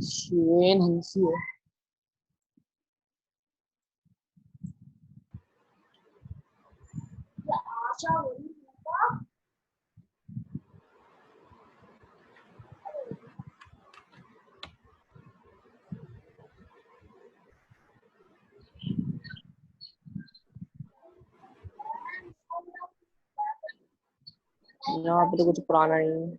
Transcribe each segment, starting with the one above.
schön很viel。यहाँ पे तो कुछ पुराना नहीं है।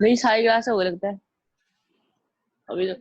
मेरी सारी क्लास हो लगता है अभी तो।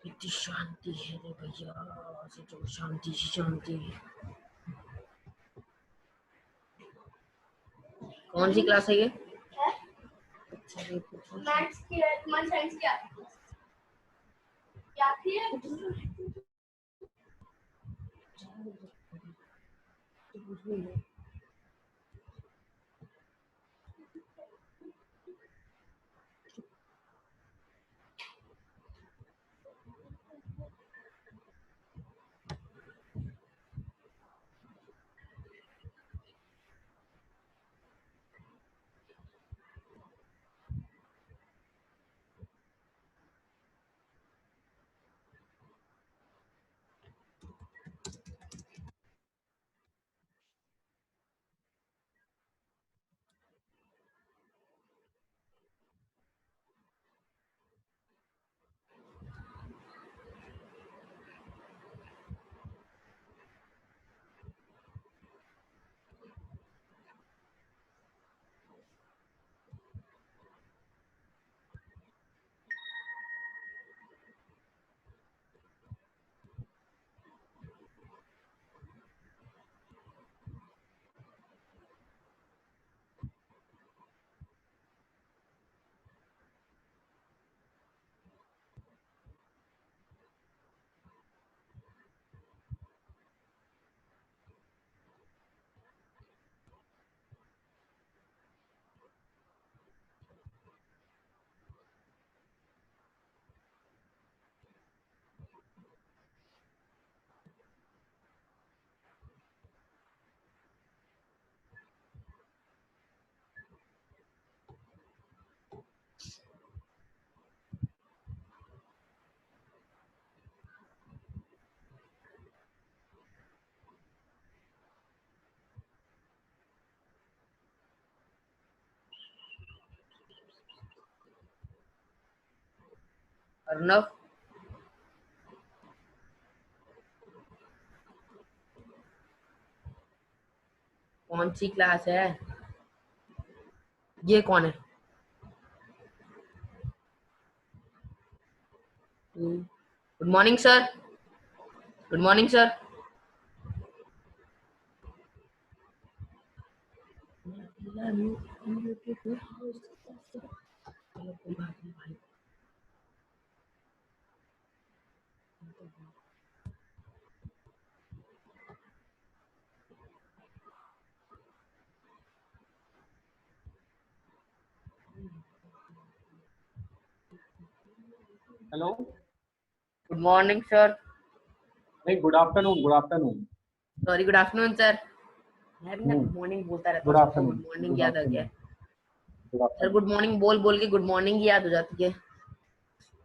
इतनी शांति है रे भैया, जो शांति शांति। कौन सी क्लास है ये? मैथ्स की है, तुम्हारी साइंस की क्या थी? अर्नव, कौन सी क्लास है? ये कौन है? Good morning sir. Good morning sir. Hello, good morning sir. नहीं, good afternoon, good afternoon. Sorry, good afternoon sir. मैं भी ना गुड मॉर्निंग बोलता रहता गुड हूँ, सबको आफ्टरनून, गुड मॉर्निंग गुड याद आ गया आफ्टरनून, है। Good sir afternoon. Good morning बोल बोल के गुड मॉर्निंग याद हो जाती है।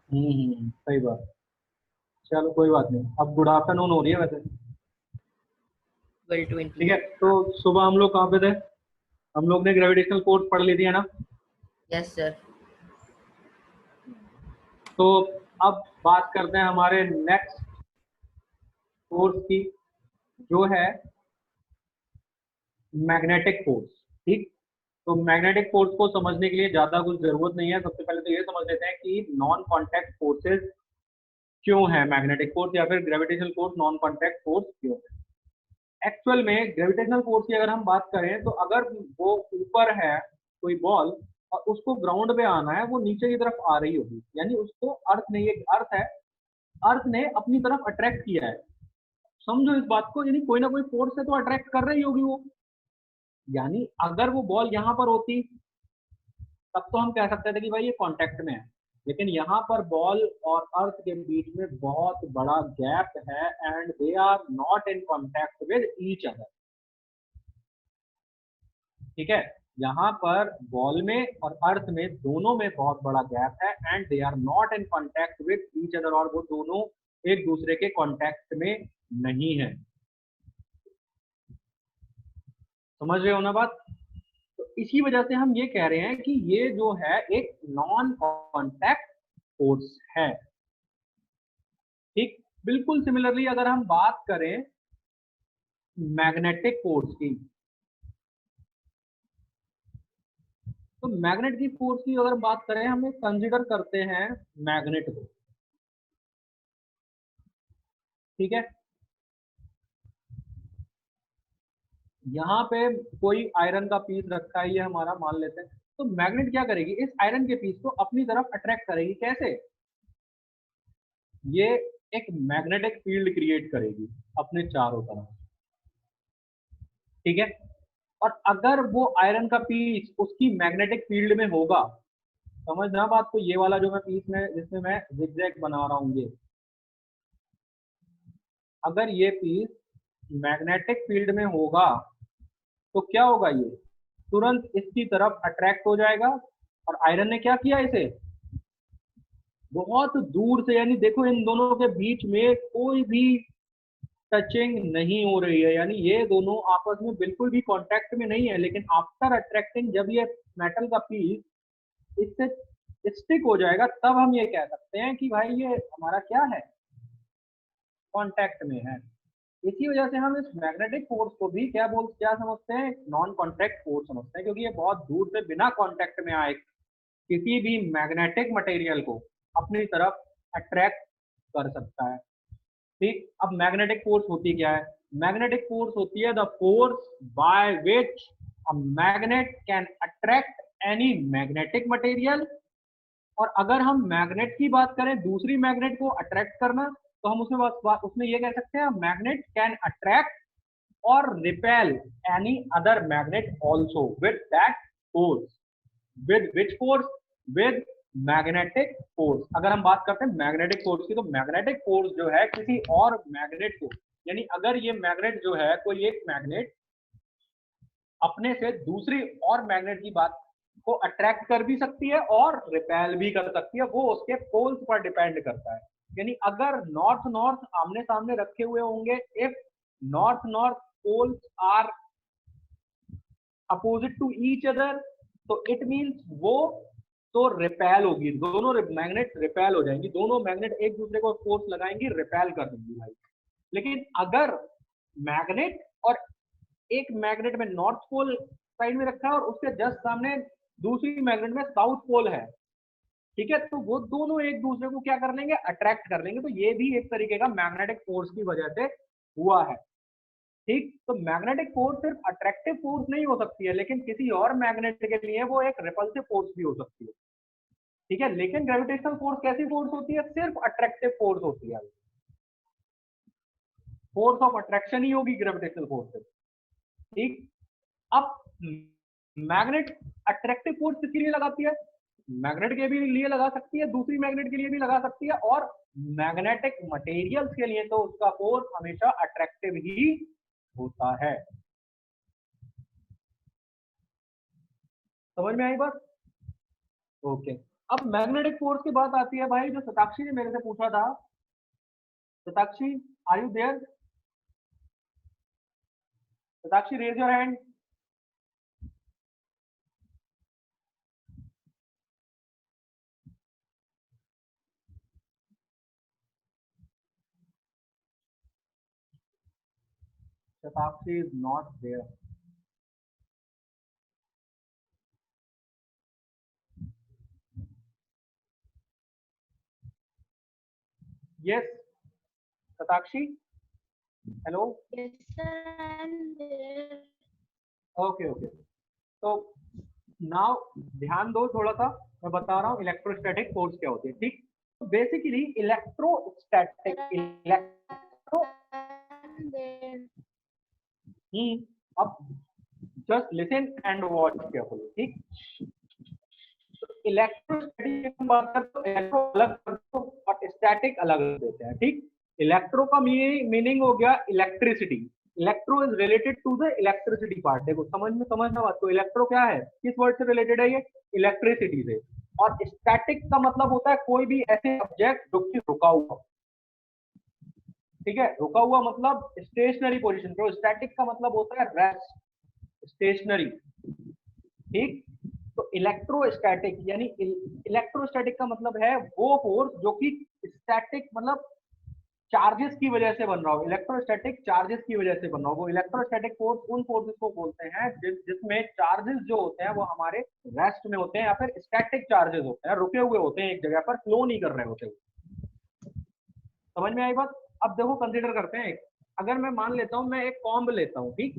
सही बात। चलो कोई बात नहीं, अब गुड आफ्टरनून हो रही है वैसे। 12:20। ठीक है, तो सुबह हम लोग कहाँ पे थे? हम लोग ने ग्रेविटेशनल फोर्स पढ़ ली थी, है ना? Yes sir. तो अब बात करते हैं हमारे नेक्स्ट फोर्स की, जो है मैग्नेटिक फोर्स। ठीक, तो मैग्नेटिक फोर्स को समझने के लिए ज्यादा कुछ जरूरत नहीं है। सबसे पहले तो ये समझ लेते हैं कि नॉन कॉन्टैक्ट फोर्सेस क्यों है मैग्नेटिक फोर्स, या फिर gravitational force non contact force क्यों है। एक्चुअल में ग्रेविटेशनल फोर्स की अगर हम बात करें, तो अगर वो ऊपर है कोई बॉल और उसको ग्राउंड पे आना है, वो नीचे की तरफ आ रही होगी, यानी उसको अर्थ ने, ये अर्थ है, अर्थ ने अपनी तरफ अट्रैक्ट किया है। समझो इस बात को, यानी कोई ना कोई फोर्स से तो अट्रैक्ट कर रही होगी वो। यानी अगर वो बॉल यहाँ पर होती, तब तो हम कह सकते थे कि भाई ये कांटेक्ट में है। लेकिन यहाँ पर बॉल और अर्थ के बीच में बहुत बड़ा गैप है, and they are not in contact with each other. ठीक है, यहाँ पर बॉल में और अर्थ में दोनों में बहुत बड़ा गैप है, and they are not in contact with each other, और वो दोनों एक दूसरे के कांटेक्ट में नहीं है। समझ रहे हो ना बात? तो इसी वजह से हम ये कह रहे हैं कि ये जो है एक नॉन कांटेक्ट फोर्स है। ठीक, बिल्कुल सिमिलरली अगर हम बात करें मैग्नेटिक फोर्स की, तो मैग्नेट की फोर्स की अगर बात करें, हम कंसीडर करते हैं मैग्नेट को। ठीक है, यहाँ पे कोई आयरन का पीस रखा है, ये हमारा मान लेते हैं। तो मैग्नेट क्या करेगी, इस आयरन के पीस को अपनी तरफ अट्रैक्ट करेगी। कैसे? ये एक मैग्नेटिक फील्ड क्रिएट करेगी अपने चारों तरफ। ठीक है, और अगर वो आयरन का पीस उसकी मैग्नेटिक फील्ड में होगा, समझना बात को, ये वाला जो मैं पीस में जिसमें मैं जिगजैग बना रहा हूँ, ये अगर ये पीस मैग्नेटिक फील्ड में होगा, तो क्या होगा, ये तुरंत इसकी तरफ अट्रैक्ट हो जाएगा। और आयरन ने क्या किया, इसे बहुत दूर से, यानी देखो इन दोनों के बीच में कोई भी टचिंग नहीं हो रही है, यानी ये दोनों आपस में बिल्कुल भी कांटेक्ट में नहीं है। लेकिन आफ्टर अट्रैक्टिंग, जब ये मेटल का पीस इससे स्टिक हो जाएगा, तब हम ये कह सकते हैं कि भाई ये हमारा क्या है, कांटेक्ट में है। इसी वजह से हम इस मैग्नेटिक फोर्स को भी क्या समझते हैं, नॉन कांटेक्ट फोर्स समझते हैं, क्योंकि ये बहुत दूर से बिना कांटेक्ट में आए किसी भी मैग्नेटिक मटेरियल को अपनी तरफ अट्रैक्ट कर सकता है। ठीक, अब मैग्नेटिक फोर्स होती क्या है? मैग्नेटिक फोर्स होती है the force by which a magnet can attract any magnetic material. और अगर हम मैग्नेट की बात करें, दूसरी मैग्नेट को अट्रैक्ट करना, तो हम उसमें ये कह सकते हैं मैग्नेट कैन अट्रैक्ट और repel any other magnet also with that force. With which force? With magnetic force. अगर हम बात करते हैं मैग्नेटिक फोर्स की, तो मैग्नेटिक फोर्स जो है किसी और मैग्नेट को, यानी अगर ये मैग्नेट जो है, कोई एक मैग्नेट अपने से दूसरी और मैग्नेट की बात को अट्रैक्ट कर भी सकती है और रिपेल भी कर सकती है, वो उसके पोल्स पर डिपेंड करता है। यानी अगर नॉर्थ नॉर्थ आमने सामने रखे हुए होंगे, if north north poles are opposite to each other, तो इट मीन्स वो तो रिपेल होगी, दोनों मैग्नेट रिपेल हो जाएंगी, दोनों मैग्नेट एक दूसरे को फोर्स लगाएंगी, रिपेल कर देंगी भाई। लेकिन अगर मैग्नेट और एक मैग्नेट में नॉर्थ पोल साइड में रखा है और उसके जस्ट सामने दूसरी मैग्नेट में साउथ पोल है, ठीक है, तो वो दोनों एक दूसरे को क्या कर लेंगे, अट्रैक्ट कर लेंगे। तो ये भी एक तरीके का मैग्नेटिक फोर्स की वजह से हुआ है। ठीक, तो मैग्नेटिक फोर्स सिर्फ अट्रैक्टिव फोर्स नहीं हो सकती है, लेकिन किसी और मैग्नेट के लिए वो एक रिपल्सिव फोर्स भी हो सकती है। ठीक है, लेकिन ग्रेविटेशनल फोर्स कैसी फोर्स होती है, सिर्फ अट्रैक्टिव फोर्स होती है, फोर्स ऑफ अट्रैक्शन ही होगी ग्रेविटेशनल फोर्स से। ठीक, अब मैग्नेट अट्रैक्टिव फोर्स किसके लिए लगाती है, मैग्नेट के भी लिए लगा सकती है, दूसरी मैग्नेट के लिए भी लगा सकती है, और मैग्नेटिक मटेरियल्स के लिए तो उसका फोर्स हमेशा अट्रैक्टिव ही होता है। समझ में आई बात? ओके, अब मैग्नेटिक फोर्स की बात आती है भाई, जो शताक्षी ने मेरे से पूछा था। Shatakshi, are you there? Shatakshi, raise your hand. Shatakshi is not there. Yes Shatakshi, hello. Yes, sir, I'm there. Okay okay, तो नाउ ध्यान दो थोड़ा सा, मैं बता रहा हूँ इलेक्ट्रोस्टैटिक फोर्स क्या होती है। ठीक, तो basically electrostatic electro I'm there. अब just listen and watch carefully. ठीक, इलेक्ट्रोस्टैटिक की बात करते हो, इलेक्ट्रो अलग करते हो और स्टैटिक अलग देते हैं। ठीक, इलेक्ट्रो का मीनिंग हो गया electricity, electro is related to the electricity part. देखो समझना बात को, इलेक्ट्रो क्या है, किस वर्ड से रिलेटेड है, ये इलेक्ट्रिसिटी से। और स्टैटिक का मतलब होता है कोई भी ऐसे ऑब्जेक्ट जो कि रुका हुआ। ठीक है, रुका हुआ मतलब स्टेशनरी पोजीशन पे, स्टैटिक का मतलब होता है रेस्ट, स्टेशनरी। ठीक, तो इलेक्ट्रोस्टैटिक यानी इलेक्ट्रोस्टैटिक का मतलब है वो फोर्स जो कि स्टैटिक मतलब चार्जेस की वजह से बन रहा हो, इलेक्ट्रोस्टैटिक चार्जेस की वजह से बन रहा हो। वो इलेक्ट्रोस्टैटिक फोर्स उन फोर्सेस को बोलते हैं जिसमें चार्जेस जो होते हैं वो हमारे रेस्ट में होते हैं, या फिर स्टैटिक चार्जेस होते हैं, रुके हुए होते हैं, एक जगह पर फ्लो नहीं कर रहे होते। समझ में आई बात? अब देखो कंसीडर करते हैं, अगर मैं मान लेता हूँ, मैं एक कॉम्ब लेता हूँ। ठीक,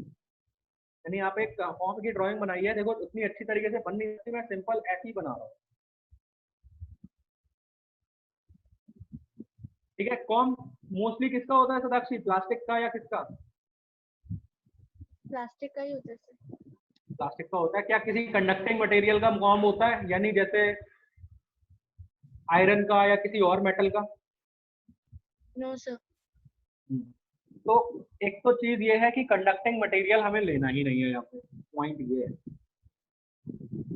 यानी आप एक कॉम्ब की ड्राइंग बनाई है, देखो इतनी अच्छी तरीके से बन नहीं सकती, मैं सिंपल ऐसे ही बना रहा हूँ। ठीक है, कॉम्ब मोस्टली किसका होता है शताक्षी, प्लास्टिक का या किसका? प्लास्टिक का ही होता है सर। प्लास्टिक का होता है। क्या किसी कंडक्टिंग मटेरियल का कॉम्ब होता है, यानी जैसे आयरन का या किसी और मेटल का? No sir. तो एक तो चीज ये है कि कंडक्टिंग मटेरियल हमें लेना ही नहीं है, यहाँ पे पॉइंट ये है।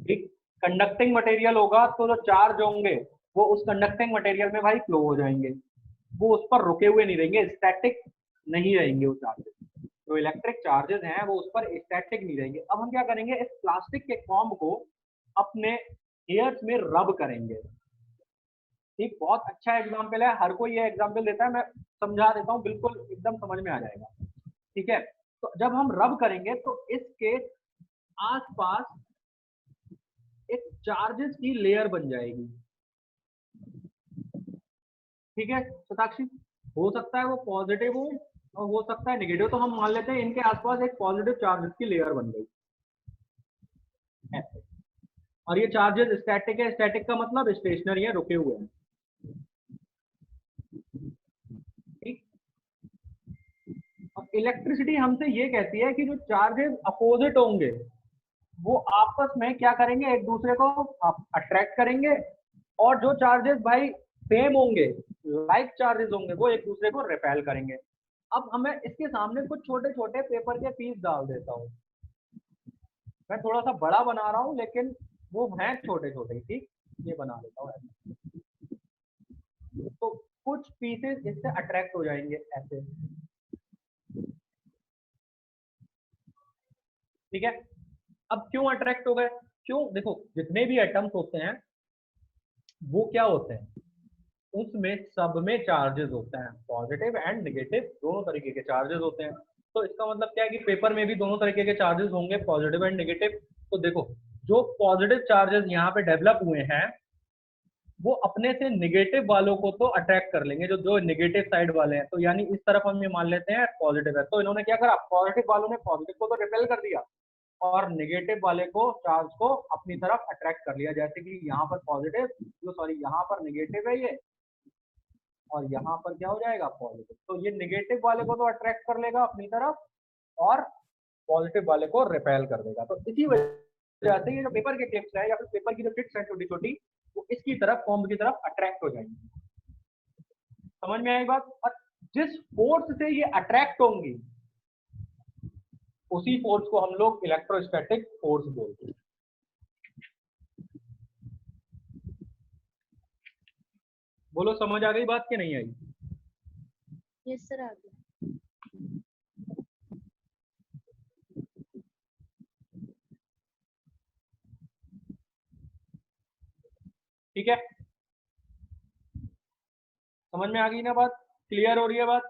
ठीक, कंडक्टिंग मटेरियल होगा तो जो चार्ज होंगे वो उस कंडक्टिंग मटेरियल में भाई फ्लो हो जाएंगे, वो उस पर रुके हुए नहीं रहेंगे, स्टैटिक नहीं रहेंगे वो चार्जेस। जो इलेक्ट्रिक चार्जेस हैं वो उस पर स्टैटिक नहीं रहेंगे। अब हम क्या करेंगे, इस प्लास्टिक के कॉम्ब को अपने हेयर्स में रब करेंगे। ठीक, बहुत अच्छा एग्जाम्पल है, हर कोई ये एग्जाम्पल देता है, मैं समझा देता हूँ, बिल्कुल एकदम समझ में आ जाएगा। ठीक है, तो जब हम रब करेंगे तो इसके आसपास एक चार्जेस की लेयर बन जाएगी। ठीक है शताक्षी, हो सकता है वो पॉजिटिव हो और हो सकता है नेगेटिव, तो हम मान लेते हैं इनके आसपास एक पॉजिटिव चार्जेस की लेयर बन गई ऐसे। और ये चार्जेस स्टैटिक है, स्टैटिक का मतलब स्टेशनरी है, रुके हुए हैं। ठीक, अब इलेक्ट्रिसिटी हमसे ये कहती है कि जो चार्जेस अपोजिट होंगे वो आपस में क्या करेंगे, एक दूसरे को अट्रैक्ट करेंगे, और जो चार्जेस भाई सेम होंगे, लाइक चार्जेस होंगे, वो एक दूसरे को रिपेल करेंगे। अब हमें इसके सामने कुछ छोटे छोटे पेपर के पीस डाल देता हूँ, मैं थोड़ा सा बड़ा बना रहा हूँ लेकिन वो हैं छोटे छोटे। ठीक, ये बना देता हूँ ऐसे, तो कुछ पीसेस इससे अट्रैक्ट हो जाएंगे ऐसे। ठीक है, अब क्यों अट्रैक्ट हो गए, क्यों, देखो जितने भी एटम्स होते हैं वो क्या होते हैं, उसमें सब में चार्जेस होते हैं, पॉजिटिव एंड नेगेटिव दोनों तरीके के चार्जेस होते हैं। तो इसका मतलब क्या है कि पेपर में भी दोनों तरीके के चार्जेस होंगे, पॉजिटिव एंड नेगेटिव। तो देखो, जो पॉजिटिव चार्जेस यहाँ पे डेवलप हुए हैं वो अपने से नेगेटिव वालों को तो अट्रैक्ट कर लेंगे, जो जो नेगेटिव साइड वाले हैं। तो यानी इस तरफ हम ये मान लेते हैं पॉजिटिव है, तो इन्होंने क्या करा, पॉजिटिव वालों ने पॉजिटिव को तो रिपेल कर दिया और नेगेटिव वाले को, चार्ज को अपनी तरफ अट्रैक्ट कर लिया। जैसे कि यहाँ पर पॉजिटिव, जो सॉरी यहाँ पर नेगेटिव है ये, और यहाँ पर क्या हो जाएगा पॉजिटिव। तो ये नेगेटिव वाले को तो अट्रैक्ट कर लेगा अपनी तरफ और पॉजिटिव वाले को रिपेल कर देगा। तो इसी वजह से ये जो पेपर के क्लिप्स है या फिर पेपर की जो टिप्स है छोटी छोटी, वो इसकी तरफ, कॉम्ब की तरफ अट्रैक्ट हो जाएंगी। समझ में आई बात? और जिस फोर्स से ये अट्रैक्ट होंगी उसी फोर्स को हम लोग इलेक्ट्रोस्टैटिक फोर्स बोलते हैं। बोलो समझ आ गई बात कि नहीं आई? यस सर, आ गया। ठीक है, समझ में आ गई ना बात? क्लियर हो रही है बात?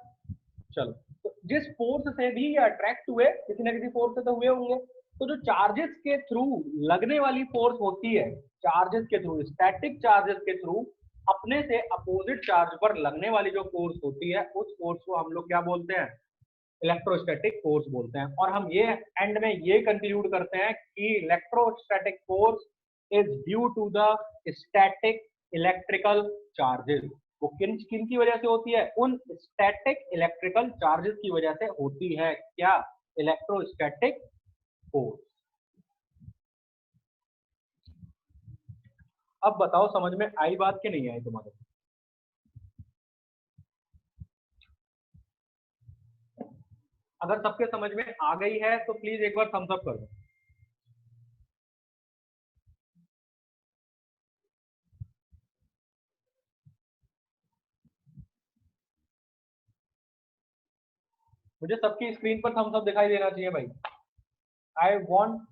चलो, तो जिस फोर्स से भी ये अट्रैक्ट हुए, किसी ना किसी फोर्स से तो हुए होंगे, तो जो चार्जेस के थ्रू लगने वाली फोर्स होती है, चार्जेस के थ्रू, स्टैटिक चार्जेस के थ्रू अपने से अपोजिट चार्ज पर लगने वाली जो फोर्स होती है, उस फोर्स को हम लोग क्या बोलते हैं, इलेक्ट्रोस्टैटिक फोर्स बोलते हैं। और हम ये एंड में ये कंक्लूड करते हैं कि electrostatic force is due to the static electrical charges. वो किन किन की वजह से होती है? उन स्टैटिक इलेक्ट्रिकल चार्जेस की वजह से होती है। क्या? Electrostatic force. अब बताओ समझ में आई बात कि नहीं आई तुम्हारे? अगर सबके समझ में आ गई है तो प्लीज एक बार थम्स अप कर दो। मुझे सबकी स्क्रीन पर थम्स अप दिखाई देना चाहिए भाई। I want.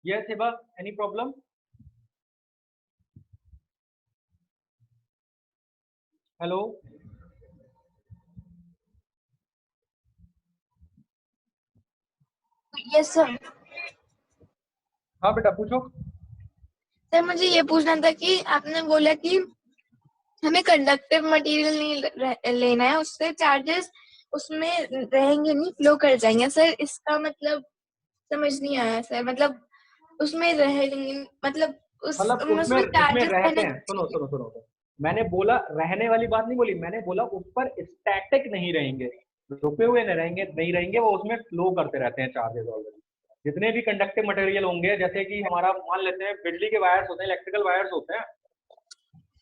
Yes Hiba, any problem? Hello? Yes sir. हाँ बेटा पूछो। सर मुझे ये पूछना था कि आपने बोला कि हमें कंडक्टिव मटेरियल नहीं लेना है, उससे चार्जेस उसमें रहेंगे नहीं, फ्लो कर जाएंगे। सर इसका मतलब समझ नहीं आया सर, मतलब उसमें रहेंगे मतलब मतलब उसमें उसमें उसमें चार्जेस रहते रहने हैं, सुनो सुनो सुनो, मैंने बोला रहने वाली बात नहीं बोली, मैंने बोला उस पर स्टैटिक नहीं रहेंगे, रुके हुए नहीं रहेंगे, नहीं रहेंगे, वो उसमें फ्लो करते रहते हैं चार्जेस ऑलरेडी। जितने भी कंडक्टिव मटेरियल होंगे, जैसे कि हमारा मान लेते हैं बिजली के वायर्स होते हैं, इलेक्ट्रिकल वायर्स होते हैं,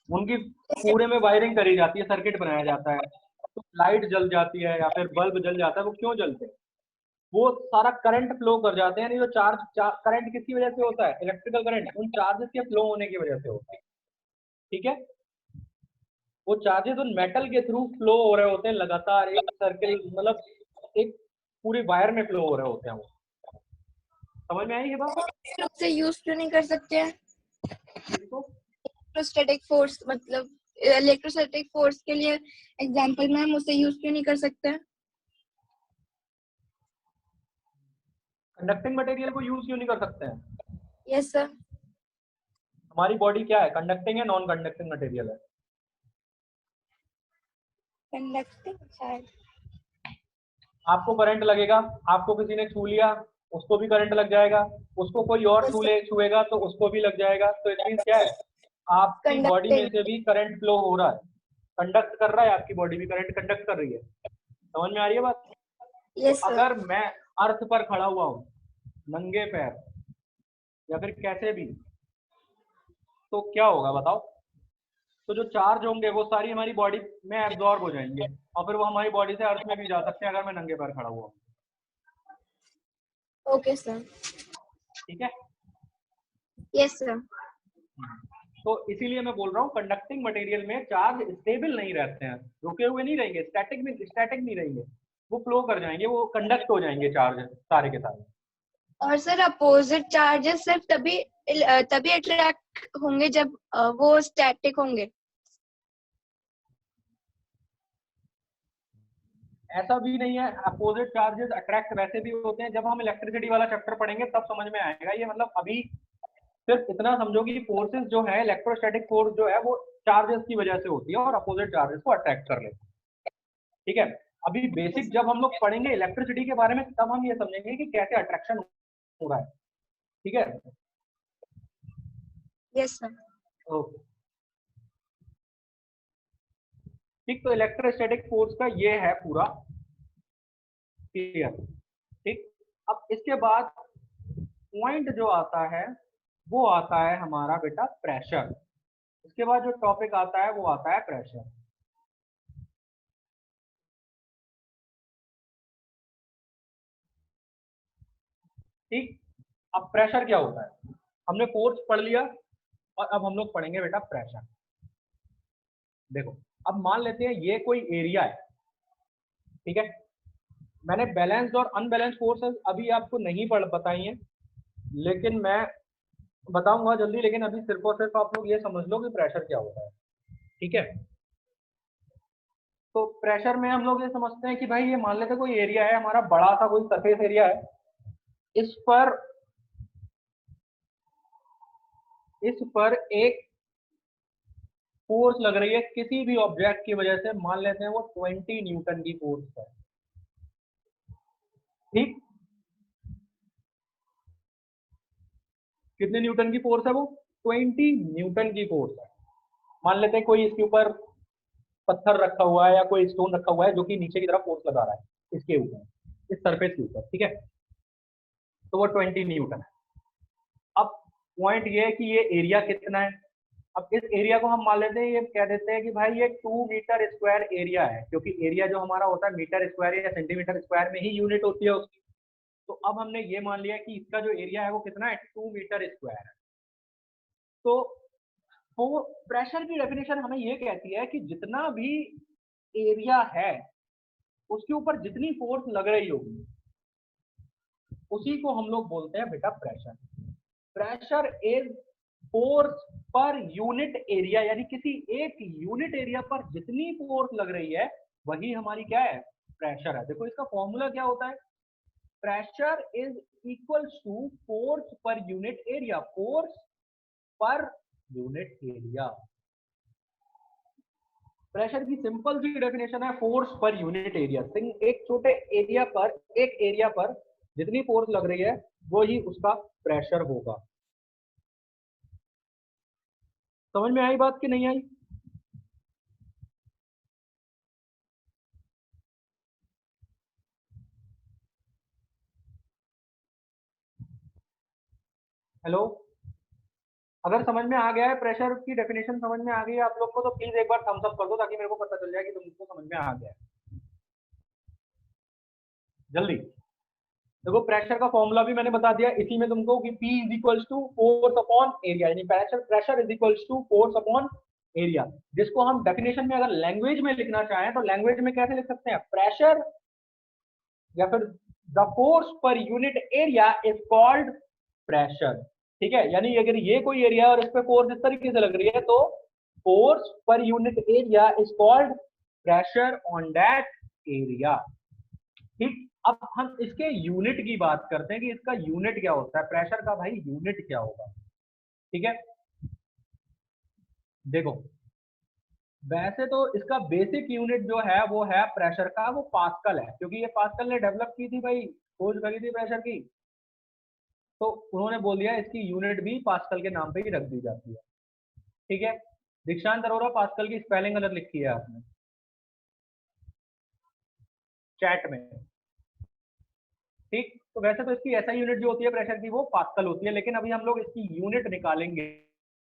उनकी पूरे में वायरिंग करी जाती है, सर्किट बनाया जाता है, तो लाइट जल जाती है या फिर बल्ब जल जाता है, वो क्यों जलते हैं? वो सारा करंट फ्लो कर जाते हैं। नहीं तो करंट किसकी वजह से होता है? इलेक्ट्रिकल करंट उन चार्जेस के फ्लो होने की वजह से होता है। ठीक है, वो चार्जेस उन मेटल के थ्रू फ्लो हो रहे होते हैं लगातार, एक सर्किल, मतलब एक पूरी वायर में फ्लो हो रहे होते हैं वो। समझ में आई ये बात? उससे यूज क्यों नहीं कर सकते हैं? किसको? इलेक्ट्रोस्टैटिक फोर्स, मतलब इलेक्ट्रोस्टैटिक फोर्स के लिए एग्जांपल में हम उसे यूज क्यों नहीं कर सकते हैं? कंडक्टिंग मटेरियल को यूज क्यों नहीं कर सकते हैं? Yes sir. हमारी बॉडी क्या है, कंडक्टिंग है नॉन कंडक्टिंग मटेरियल है? कंडक्टिंग शायद। आपको करंट लगेगा, आपको किसी ने छू लिया, उसको भी करंट लग जाएगा, उसको कोई और छुएगा तो उसको भी लग जाएगा। तो इट मीन क्या है, आपकी बॉडी में कंडक्टिंग। से भी करंट फ्लो हो रहा है, कंडक्ट कर रहा है, आपकी बॉडी भी करंट कंडक्ट कर रही है। समझ में आ रही है बात? यस तो सर। अगर मैं अर्थ पर खड़ा हुआ हूँ नंगे पैर या फिर कैसे भी, तो क्या होगा बताओ? तो जो चार्ज होंगे वो सारी हमारी बॉडी में एब्जॉर्ब हो जाएंगे और फिर वो हमारी बॉडी से अर्थ में भी जा सकते हैं अगर मैं नंगे पैर खड़ा हुआ हूँ। Okay sir. ठीक है? Yes sir. तो इसीलिए मैं बोल रहा हूँ कंडक्टिंग मटेरियल में चार्ज स्टेबल नहीं रहते हैं, रुके हुए नहीं रहेंगे, स्टैटिक नहीं रहेंगे। वो फ्लो कर जाएंगे, वो कंडक्ट हो जाएंगे चार्ज सारे के सारे। और सर अपोजिट चार्जेस सिर्फ तभी तभी अट्रैक्ट होंगे जब वो स्टैटिक होंगे। ऐसा भी नहीं है, अपोजिट चार्जेस अट्रैक्ट वैसे भी होते हैं। जब हम इलेक्ट्रिसिटी वाला चैप्टर पढ़ेंगे तब समझ में आएगा ये। मतलब अभी सिर्फ इतना समझो कि फोर्सेस जो है, इलेक्ट्रोस्टैटिक फोर्स जो है वो चार्जेस की वजह से होती है और अपोजिट चार्जेस को अट्रैक्ट कर लेते हैं। ठीक है, अभी बेसिक जब हम लोग पढ़ेंगे इलेक्ट्रिसिटी के बारे में तब हम ये समझेंगे कि कैसे अट्रैक्शन हो रहा है। ठीक है, यस सर। ओके ठीक। तो इलेक्ट्रोस्टैटिक फोर्स का ये है पूरा क्लियर। ठीक, अब इसके बाद पॉइंट जो आता है वो आता है हमारा बेटा प्रेशर। इसके बाद जो टॉपिक आता है वो आता है प्रेशर। ठीक, अब प्रेशर क्या होता है, हमने फोर्स पढ़ लिया और अब हम लोग पढ़ेंगे बेटा प्रेशर। देखो, अब मान लेते हैं ये कोई एरिया है, ठीक है। मैंने बैलेंस्ड और अनबैलेंस फोर्सेस अभी आपको नहीं पढ़ बताई हैं, लेकिन मैं बताऊंगा जल्दी। लेकिन अभी सिर्फ और सिर्फ आप लोग ये समझ लो कि प्रेशर क्या होता है। ठीक है, तो प्रेशर में हम लोग ये समझते हैं कि भाई ये मान लेते हैं कोई एरिया है हमारा, बड़ा सा कोई सरफेस एरिया है, इस पर एक फोर्स लग रही है किसी भी ऑब्जेक्ट की वजह से। मान लेते हैं वो 20 न्यूटन की फोर्स है। ठीक, कितने न्यूटन की फोर्स है वो, 20 न्यूटन की फोर्स है। मान लेते हैं कोई इसके ऊपर पत्थर रखा हुआ है या कोई स्टोन रखा हुआ है जो कि नीचे की तरफ फोर्स लगा रहा है इसके ऊपर, इस सरफेस के ऊपर। ठीक है, तो वो 20 न्यूटन है। अब पॉइंट ये है कि ये एरिया कितना है। अब इस एरिया को हम मान लेते हैं, ये कह देते हैं कि भाई ये 2 मीटर स्क्वायर एरिया है, क्योंकि एरिया जो हमारा होता है मीटर स्क्वायर या सेंटीमीटर स्क्वायर में ही यूनिट होती है उसकी। तो अब हमने ये मान लिया कि इसका जो एरिया है वो कितना है, 2 मीटर स्क्वायर है। तो वो प्रेशर की डेफिनेशन हमें ये कहती है कि जितना भी एरिया है उसके ऊपर जितनी फोर्स लग रही होगी उसी को हम लोग बोलते हैं बेटा pressure. Pressure is force per unit area, यानी किसी एक यूनिट एरिया पर जितनी फोर्स लग रही है वही हमारी क्या है, प्रेशर है। देखो इसका फॉर्मूला क्या होता है, pressure is equal to force per unit area, force per unit area. Pressure की सिंपल सी डेफिनेशन है फोर्स पर यूनिट एरिया। एक छोटे एरिया पर, एक एरिया पर जितनी फोर्स लग रही है वो ही उसका प्रेशर होगा। समझ में आई बात कि नहीं आई? हेलो, अगर समझ में आ गया है, प्रेशर की डेफिनेशन समझ में आ गई है आप लोग को, तो प्लीज एक बार थम्स अप कर दो ताकि मेरे को पता चल जाए कि तुमको समझ में आ गया है। जल्दी देखो, प्रेशर का फॉर्मूला भी मैंने बता दिया इसी में तुमको कि P is equal to force upon area, यानी pressure is equal to force upon area. जिसको हम डेफिनेशन में अगर लैंग्वेज में लिखना चाहें तो लैंग्वेज में कैसे लिख सकते हैं, प्रेशर या फिर the force per unit area is called pressure. ठीक है, यानी अगर ये कोई एरिया और इस पे फोर्स इस तरीके से लग रही है तो force per unit area is called pressure on that area. ठीक, अब हम इसके यूनिट की बात करते हैं कि इसका यूनिट क्या होता है, प्रेशर का भाई यूनिट क्या होगा। ठीक है, देखो वैसे तो इसका बेसिक यूनिट जो है वो है प्रेशर का, वो पास्कल है, क्योंकि ये पास्कल ने डेवलप की थी भाई, खोज करी थी प्रेशर की। तो उन्होंने बोल दिया इसकी यूनिट भी पास्कल के नाम पे ही रख दी जाती है। ठीक है, दीक्षांत अरोरा पास्कल की स्पेलिंग गलत लिखी है आपने चैट में। ठीक, तो वैसे तो इसकी ऐसा यूनिट जो होती है प्रेशर की वो पास्कल होती है, लेकिन अभी हम लोग इसकी यूनिट निकालेंगे।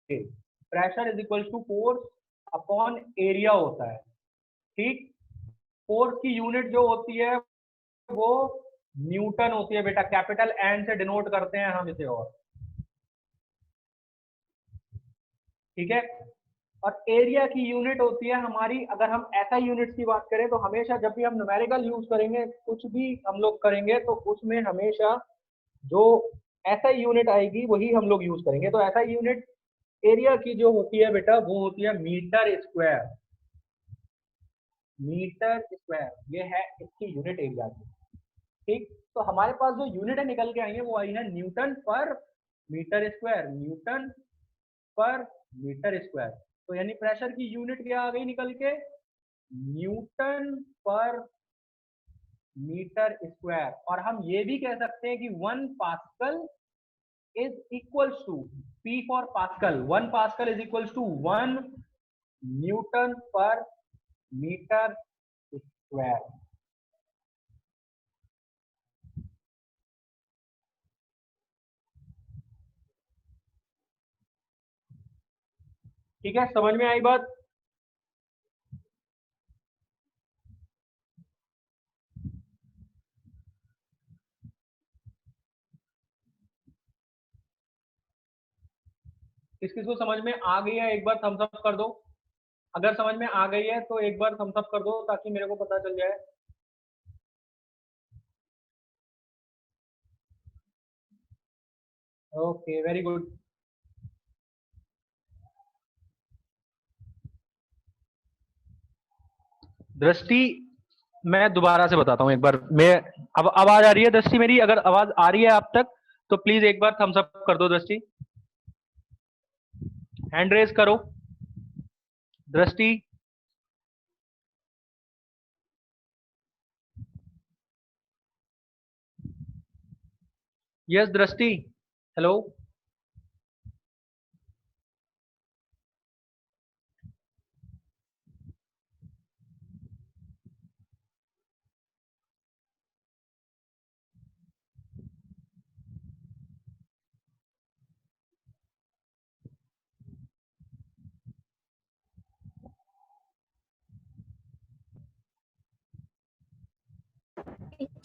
Pressure is equal to force upon area होता है। ठीक, फोर्स की यूनिट जो होती है वो न्यूटन होती है बेटा, कैपिटल एन से डिनोट करते हैं हम इसे। और ठीक है, और एरिया की यूनिट होती है हमारी, अगर हम ऐसा यूनिट की बात करें तो हमेशा जब भी हम न्यूमेरिकल यूज करेंगे, कुछ भी हम लोग करेंगे, तो उसमें हमेशा जो ऐसा यूनिट आएगी वही हम लोग यूज करेंगे। तो ऐसा यूनिट एरिया की जो होती है बेटा वो होती है मीटर स्क्वायर। मीटर स्क्वायर ये है इसकी यूनिट एरिया की। ठीक, तो हमारे पास जो यूनिट निकल के आई है वो आई है Newton per metre square. Newton per metre square, तो यानी प्रेशर की यूनिट क्या आ गई निकल के, न्यूटन पर मीटर स्क्वायर। और हम ये भी कह सकते हैं कि 1 pascal is equals to, P for pascal, 1 pascal is equals to 1 newton per metre square. ठीक है, समझ में आई बात? किस किस को समझ में आ गई है एक बार थम्स अप कर दो। अगर समझ में आ गई है तो एक बार थम्स अप कर दो ताकि मेरे को पता चल जाए। Okay, very good. दृष्टि, मैं दोबारा से बताता हूं एक बार। मैं अब आवाज आ रही है दृष्टि मेरी? अगर आवाज आ रही है आप तक तो प्लीज एक बार थम्स अप कर दो दृष्टि, हैंड रेज करो दृष्टि। यस दृष्टि, hello.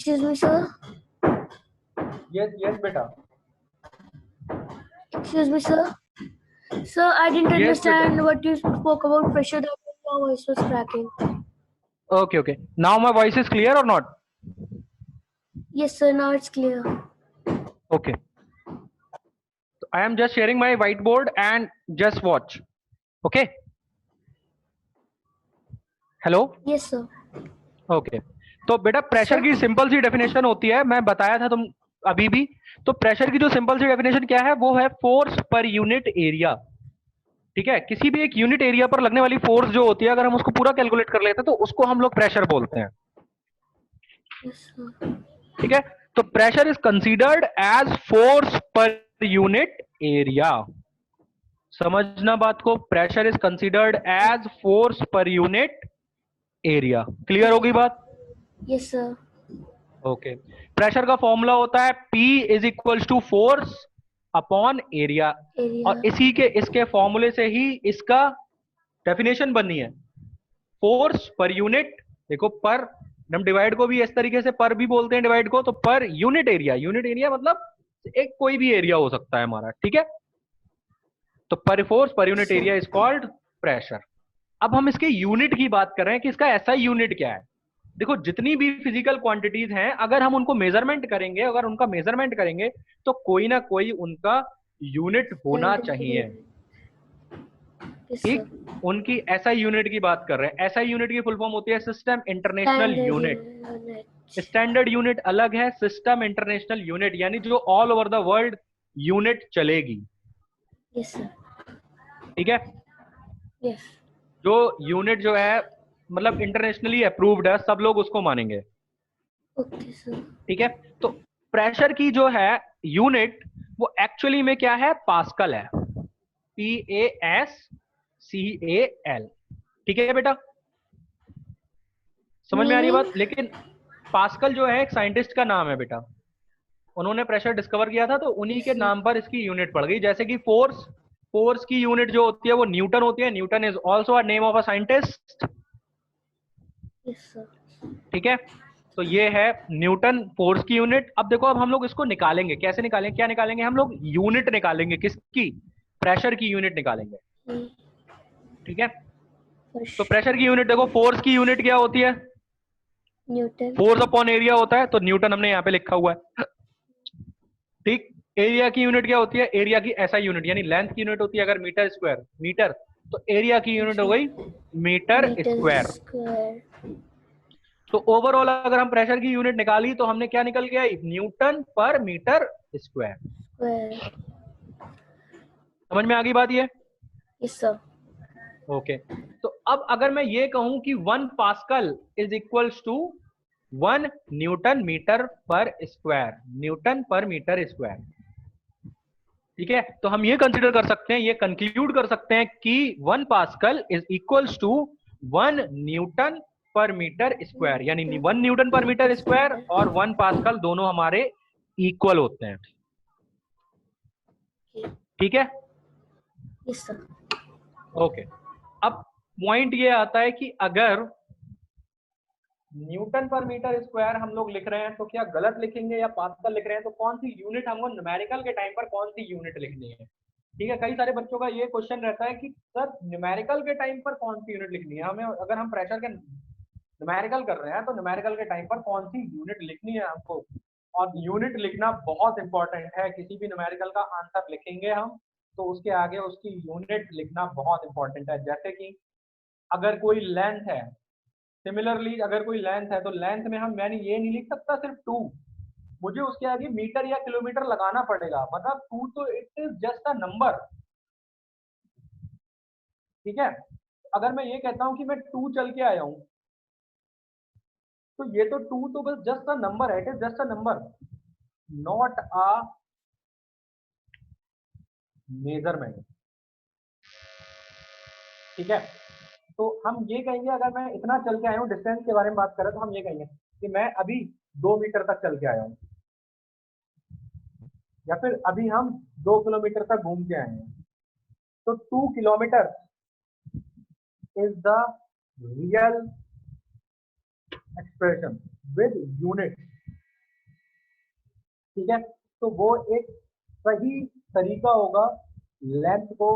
Excuse me, sir. Yes yes बेटा। Excuse me, sir. Sir, I didn't Yes, understand what you spoke about pressure. That my voice was cracking. Okay, okay. Now my voice is clear or not? Yes, sir. Now it's clear. Okay. So I am just sharing my whiteboard and just watch. Okay. Hello. Yes, sir. Okay, तो बेटा pressure की simple सी definition होती है, मैं बताया था तुम अभी भी। तो प्रेशर की जो सिंपल सी डेफिनेशन क्या है, वो है फोर्स पर यूनिट एरिया। ठीक है, किसी भी एक यूनिट एरिया पर लगने वाली फोर्स जो होती है, अगर हम उसको पूरा कैलकुलेट कर लेते हैं तो उसको हम लोग प्रेशर बोलते हैं। Yes, sir. ठीक है, तो pressure is considered as force per unit area. समझना बात को, pressure is considered as force per unit area. Clear होगी बात? Yes, sir. ओके, प्रेशर का फॉर्मूला होता है P is equals to force upon area. Area. और इसके फॉर्मूले से ही इसका डेफिनेशन बननी है। फोर्स पर यूनिट, देखो पर, हम डिवाइड को भी इस तरीके से पर भी बोलते हैं डिवाइड को, तो पर यूनिट एरिया। यूनिट एरिया मतलब एक कोई भी एरिया हो सकता है हमारा। ठीक है, तो पर force per unit area is called pressure. अब हम इसके यूनिट की बात कर रहे हैं कि इसका ऐसा यूनिट क्या है। देखो जितनी भी फिजिकल क्वांटिटीज हैं, अगर हम उनको मेजरमेंट करेंगे, अगर उनका मेजरमेंट करेंगे तो कोई ना कोई उनका यूनिट होना चाहिए। Yes, ठीक, sir. उनकी एसआई यूनिट की बात कर रहे हैं। एसआई यूनिट की फुल फॉर्म होती है system international Standard unit. unit. Standard unit अलग है, सिस्टम इंटरनेशनल यूनिट यानी जो all over the world unit चलेगी। Yes, sir. ठीक है, Yes. जो यूनिट जो है मतलब इंटरनेशनली अप्रूव्ड है, सब लोग उसको मानेंगे। Okay, sir. ठीक है, तो प्रेशर की जो है यूनिट वो एक्चुअली में क्या है, पास्कल है। PASCAL। ठीक है बेटा, समझ में आ रही है बात? लेकिन पास्कल जो है एक साइंटिस्ट का नाम है बेटा, उन्होंने प्रेशर डिस्कवर किया था, तो उन्हीं के नाम पर इसकी यूनिट पड़ गई। जैसे कि फोर्स की यूनिट जो होती है वो न्यूटन होती है। Newton is also a name of a scientist. Yes, sir. ठीक है, तो ये है न्यूटन फोर्स की यूनिट। अब देखो, अब हम लोग इसको निकालेंगे, कैसे निकालेंगे, क्या निकालेंगे हम लोग, यूनिट निकालेंगे। किसकी? प्रेशर की यूनिट निकालेंगे। ठीक है। Push. तो प्रेशर की यूनिट देखो, फोर्स की यूनिट क्या होती है? Newton. फोर्स अपॉन एरिया होता है, तो न्यूटन हमने यहाँ पे लिखा हुआ है। ठीक। एरिया की यूनिट क्या होती है? एरिया की ऐसा यूनिट, यानी लेंथ की यूनिट होती है अगर मीटर स्क्वायर मीटर, तो एरिया की यूनिट हो गई मीटर स्क्वायर। Square. तो ओवरऑल अगर हम प्रेशर की यूनिट निकाली तो हमने क्या निकल के आई? Newton per metre square. Square. समझ में आ गई बात ये? Yes, sir. ओके। तो अब अगर मैं ये कहूं कि 1 pascal is equals to 1 newton metre per square, newton per metre square, ठीक है, तो हम ये कंसीडर कर सकते हैं, ये कंक्लूड कर सकते हैं कि 1 pascal is equals to 1 newton per metre square, यानी 1 न्यूटन पर मीटर स्क्वायर और 1 पास्कल दोनों हमारे इक्वल होते हैं। ठीक है, Yes, sir. ओके। अब पॉइंट ये आता है कि अगर न्यूटन पर मीटर स्क्वायर हम लोग लिख रहे हैं तो क्या गलत लिखेंगे या पास्कल लिख रहे हैं, तो कौन सी यूनिट हमको न्यूमेरिकल के टाइम पर कौन सी यूनिट लिखनी है? ठीक है, कई सारे बच्चों का ये क्वेश्चन रहता है कि सर न्यूमेरिकल के टाइम पर कौन सी यूनिट लिखनी है हमें, अगर हम प्रेशर के न्यूमेरिकल कर रहे हैं तो न्यूमेरिकल के टाइम पर कौन सी यूनिट लिखनी है हमको। और यूनिट लिखना बहुत इंपॉर्टेंट है, किसी भी न्यूमेरिकल का आंसर लिखेंगे हम तो उसके आगे उसकी यूनिट लिखना बहुत इंपॉर्टेंट है। जैसे कि अगर कोई लेंथ है, सिमिलरली अगर कोई लेंथ है तो लेंथ में मैंने ये नहीं लिख सकता सिर्फ 2, मुझे उसके आगे मीटर या किलोमीटर लगाना पड़ेगा, मतलब 2 तो it is just a number. ठीक है, अगर मैं ये कहता हूं कि मैं 2 चल के आया हूं तो ये तो 2 तो बस जस्ट अ नंबर है, it is just a number, not a measurement. ठीक है, तो हम ये कहेंगे अगर मैं इतना चल के आया हूँ, डिस्टेंस के बारे में बात करें तो हम ये कहेंगे कि मैं अभी 2 मीटर तक चल के आया हूँ, या फिर अभी हम 2 किलोमीटर तक घूम के आए हैं। तो 2 kilometre is the real expression with unit. ठीक है, तो वो एक सही तरीका होगा लेंथ को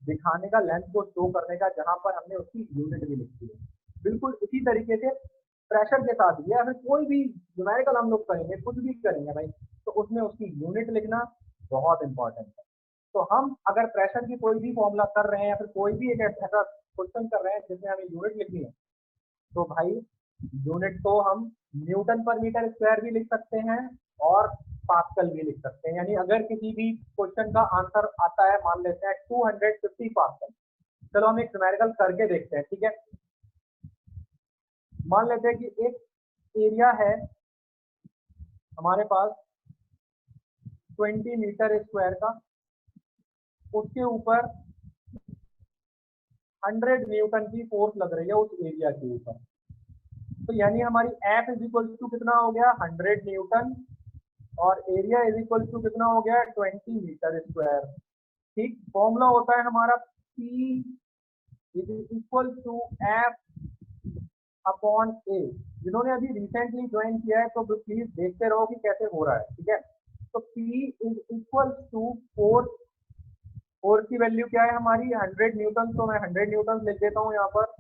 दिखाने का, लेंथ को शो करने का, जहां पर हमने उसकी यूनिट भी लिखी है। बिल्कुल इसी तरीके से प्रेशर के साथ भी, या फिर कोई भी न्यूमेरिकल हम लोग करेंगे, कुछ भी करेंगे भाई, तो उसमें उसकी यूनिट लिखना बहुत इंपॉर्टेंट है। तो हम अगर प्रेशर की कोई भी फॉर्मूला कर रहे हैं या फिर कोई भी एक ऐसा क्वेश्चन कर रहे हैं जिसमें हमें यूनिट लिखनी है, तो भाई यूनिट को हम न्यूटन पर मीटर स्क्वायर भी लिख सकते हैं और पास्कल भी लिख सकते हैं। यानी अगर किसी भी क्वेश्चन का आंसर आता है, मान लेते हैं 250 पास्कल, चलो हम एक न्यूमेरिकल करके देखते हैं। ठीक है, मान लेते हैं कि एक एरिया है हमारे पास 20 मीटर स्क्वायर का, उसके ऊपर 100 न्यूटन की फोर्स लग रही है उस एरिया के ऊपर, तो यानी हमारी F इज इक्वल टू कितना हो गया 100 न्यूटन, और एरिया इज इक्वल टू कितना हो गया 20 मीटर स्क्वायर। ठीक, फॉर्मूला होता है हमारा P is equal to F upon A। जिन्होंने अभी रिसेंटली ज्वाइन किया है तो प्लीज देखते रहो कि कैसे हो रहा है। ठीक है, तो P इज इक्वल टू 4 की वैल्यू क्या है हमारी 100 न्यूटन, तो मैं 100 न्यूटन लिख देता हूँ यहाँ पर,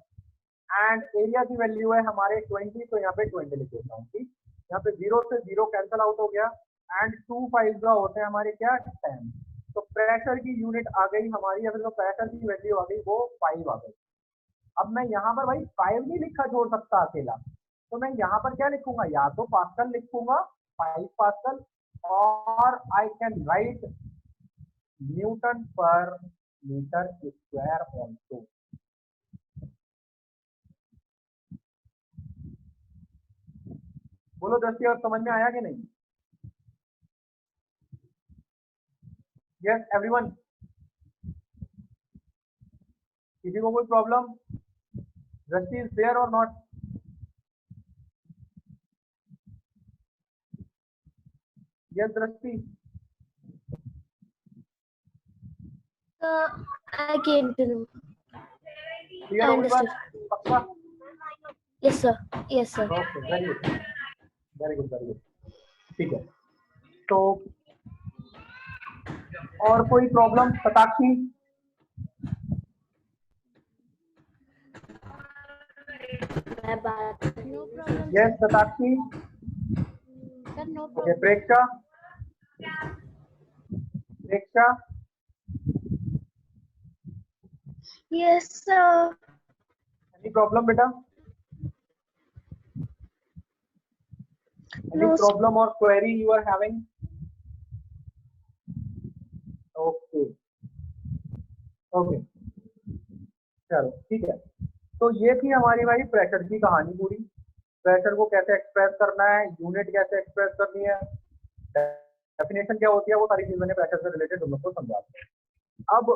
एंड एरिया की वैल्यू है हमारे 20, तो यहाँ पे 20 लिख देता हूँ। ठीक, यहाँ पे 0 से 0 कैंसिल आउट हो गया, एंड 2 5 होते हैं हमारे क्या 10, तो प्रेशर की यूनिट आ गई हमारी, या फिर जो प्रेशर की वैल्यू आ गई वो 5 आ गई। अब मैं यहाँ पर भाई 5 नहीं लिखा छोड़ सकता अकेला, तो मैं यहाँ पर क्या लिखूंगा, या तो पास्कल लिखूंगा 5 पास्कल, और I can write Newton per metre square also. बोलो दृष्टि, और समझ में आया कि नहीं? यस एवरीवन, किसी को कोई प्रॉब्लम? दृष्टि इज देयर और not? Yes Drishti, I came to know. Clear हो गई बात? पक्का? Yes, sir. Yes, sir. Okay, very good very good very good. ठीक है, तो और कोई प्रॉब्लम? शताक्षी? मैं बात no problem yes Shatakshi, sir, no okay problem. Preksha, Preksha, yes sir. Any problem बेटा? एनी No, प्रॉब्लम और query you are having? Okay okay, चलो ठीक है। तो ये थी हमारी भाई प्रेशर की कहानी पूरी। प्रेशर को कैसे एक्सप्रेस करना है, यूनिट कैसे एक्सप्रेस करनी है, डेफिनेशन क्या होती है, वो सारी चीजें मैंने प्रेशर से रिलेटेड तुम लोग को समझा दी। अब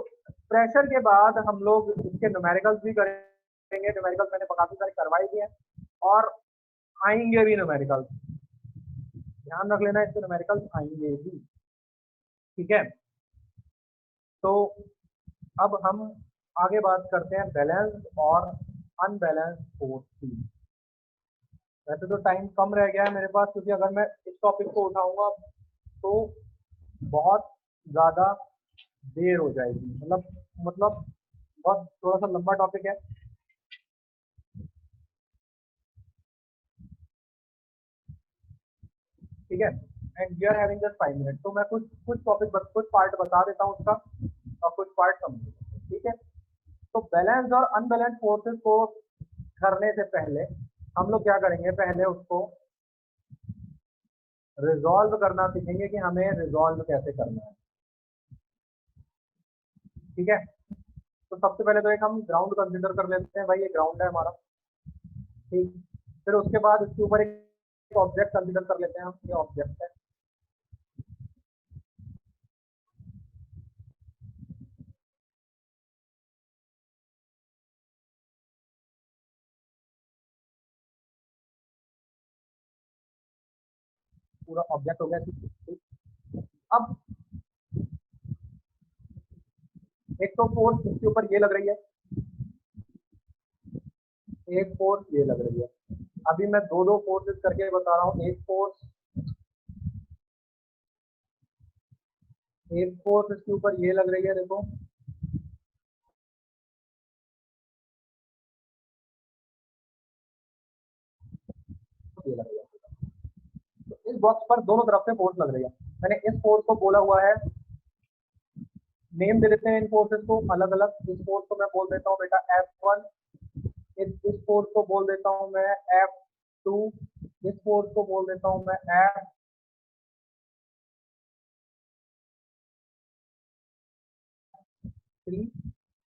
प्रेशर के बाद हम लोग इसके न्यूमेरिकल्स भी करेंगे। न्यूमेरिकल्स मैंने काफी सारे करवाए दिए हैं और आएंगे भी न्यूमेरिकल्स, ध्यान रख लेना, इसके न्यूमेरिकल्स आएंगे भी, ठीक है। तो अब हम आगे बात करते हैं बैलेंस और अनबैलेंस फोर्स की। वैसे तो टाइम कम रह गया है मेरे पास, क्योंकि अगर मैं इस टॉपिक को उठाऊंगा तो बहुत ज़्यादा देर हो जाएगी, मतलब बहुत थोड़ा सा लंबा टॉपिक है। ठीक है, and we are having just 5 minute, तो मैं कुछ टॉपिक कुछ पार्ट बता देता हूँ उसका और कुछ पार्ट समझूंगा, ठीक है। तो बैलेंस और अनबैलेंस फोर्सेस को करने से पहले हम लोग क्या करेंगे, पहले उसको रिजॉल्व करना सीखेंगे कि हमें रिजॉल्व कैसे करना है, ठीक है। तो सबसे पहले तो एक हम ग्राउंड कंसीडर कर लेते हैं, भाई ये ग्राउंड है हमारा, ठीक। फिर उसके बाद इसके ऊपर एक ऑब्जेक्ट कंसीडर कर लेते हैं हम, ये ऑब्जेक्ट है, पूरा ऑब्जेक्ट हो गया, ठीक। अब एक तो फोर्स इसके ऊपर ये लग रही है, एक फोर्स ये लग रही है। अभी मैं दो दो फोर्सेस करके बता रहा हूँ, एक फोर्स इसके ऊपर ये लग रही है, देखो ये लग रही है। तो इस बॉक्स पर दोनों तरफ से फोर्स लग रही है। मैंने इस फोर्स को बोला हुआ है, नेम दे देते हैं इन फोर्सेस को अलग अलग। इस फोर्स को मैं बोल देता हूँ बेटा F1, इस फोर्स को बोल देता हूँ मैं F2, इस फोर्स को बोल देता हूँ मैं F3,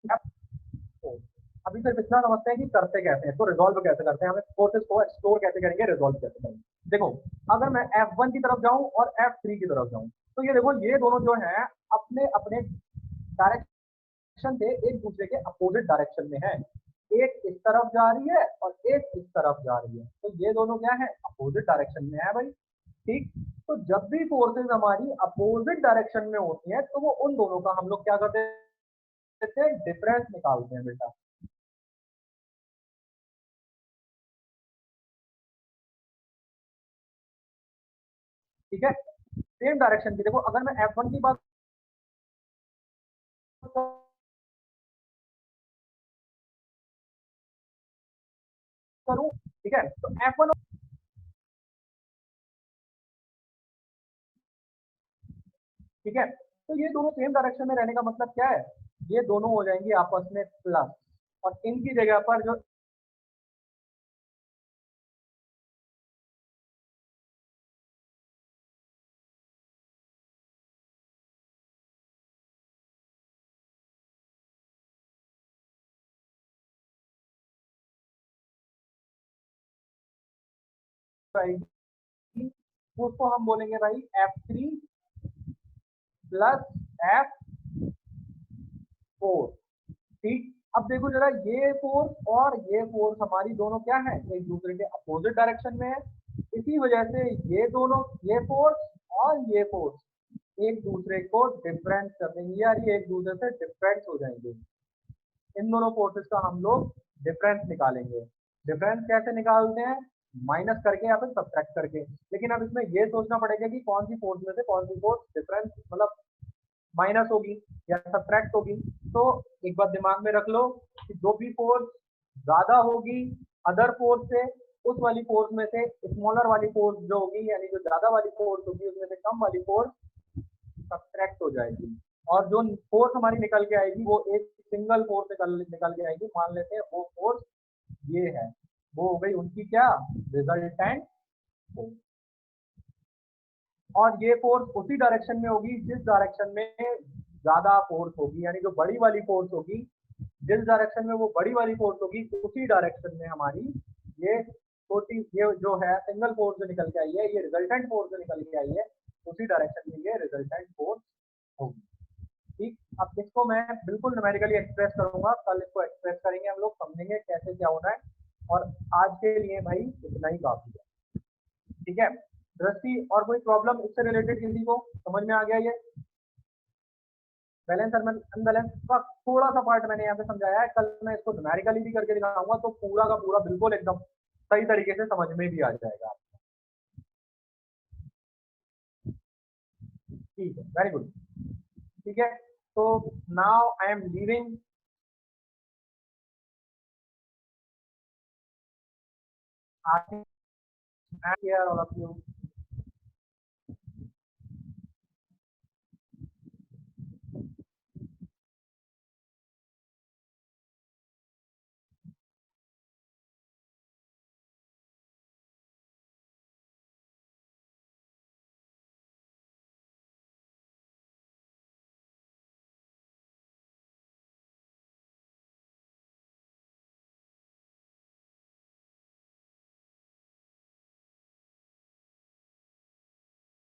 F4। अभी सिर्फ इतना समझते हैं कि करते कैसे हैं, तो रिजॉल्व कैसे करते हैं, हमें फोर्सेस को एक्सप्लोर कैसे करेंगे, रिजॉल्व कैसे करेंगे। देखो, अगर मैं F1 की तरफ जाऊं और F3 की तरफ जाऊं, तो ये देखो ये दोनों जो हैं अपने अपने डायरेक्शन से एक दूसरे के अपोजिट डायरेक्शन में है। एक इस तरफ जा रही है और एक इस तरफ जा रही है, तो ये दोनों क्या है, अपोजिट डायरेक्शन में है भाई, ठीक। तो जब भी फोर्सेस हमारी अपोजिट डायरेक्शन में होती हैं, तो वो उन दोनों का हम लोग क्या करते हैं, डिफरेंस निकालते हैं बेटा। ठीक है, सेम डायरेक्शन की। देखो अगर मैं F1 की बात करूं, ठीक है, तो F1, ठीक है, तो ये दोनों सेम डायरेक्शन में रहने का मतलब क्या है, ये दोनों हो जाएंगे आपस में प्लस, और इनकी जगह पर जो आएगी उसको हम बोलेंगे भाई F3 प्लस F4, ठीक। अब देखो जरा, ये फोर्स और ये फोर्स हमारी दोनों क्या है, एक दूसरे के अपोजिट डायरेक्शन में है। इसी वजह से ये दोनों, ये फोर्स और ये फोर्स एक दूसरे को डिफरेंस कर देंगे, यार ये एक दूसरे से डिफरेंस हो जाएंगे। इन दोनों फोर्सेस का हम लोग डिफरेंस निकालेंगे। डिफरेंस कैसे निकालते हैं, माइनस करके या फिर सब्ट्रैक्ट करके। लेकिन अब इसमें ये सोचना पड़ेगा कि कौन सी फोर्स में से कौन सी फोर्स डिफरेंस मतलब माइनस होगी या सब्ट्रैक्ट होगी। तो एक बात दिमाग में रख लो कि जो भी फोर्स ज्यादा होगी अदर फोर्स से, उस वाली फोर्स में से स्मॉलर वाली फोर्स जो होगी, यानी जो ज्यादा वाली फोर्स होगी उसमें से कम वाली फोर्स सब्ट्रैक्ट हो जाएगी, और जो फोर्स हमारी निकल के आएगी वो एक सिंगल फोर्स निकल के आएगी। मान लेते हैं वो फोर्स ये है, वो हो गई उनकी क्या, रिजल्टेंट फोर्स। और ये फोर्स उसी डायरेक्शन में होगी जिस डायरेक्शन में ज्यादा फोर्स होगी, यानी जो बड़ी वाली फोर्स होगी, जिस डायरेक्शन में वो बड़ी वाली फोर्स होगी उसी डायरेक्शन में हमारी ये छोटी, ये जो है सिंगल फोर्स जो निकल के आई है, ये रिजल्टेंट फोर्स जो निकल के आई है, उसी डायरेक्शन में ये रिजल्टेंट फोर्स होगी। ठीक, अब इसको मैं बिल्कुल न्यूमेरिकली एक्सप्रेस करूंगा, कल इसको एक्सप्रेस करेंगे हम लोग, समझेंगे कैसे क्या होना है। और आज के लिए भाई इतना ही काफी है, ठीक है। दृष्टि और कोई प्रॉब्लम इससे रिलेटेड किसी को समझ में आ गया? ये बैलेंस और अनबैलेंस का थोड़ा सा पार्ट मैंने यहाँ पे समझाया है, कल मैं इसको न्यूमेरिकली भी करके दिखाऊंगा तो पूरा का पूरा बिल्कुल एकदम सही तरीके से समझ में भी आ जाएगा। ठीक है, वेरी गुड। ठीक है, तो now I am leaving. I care all of you.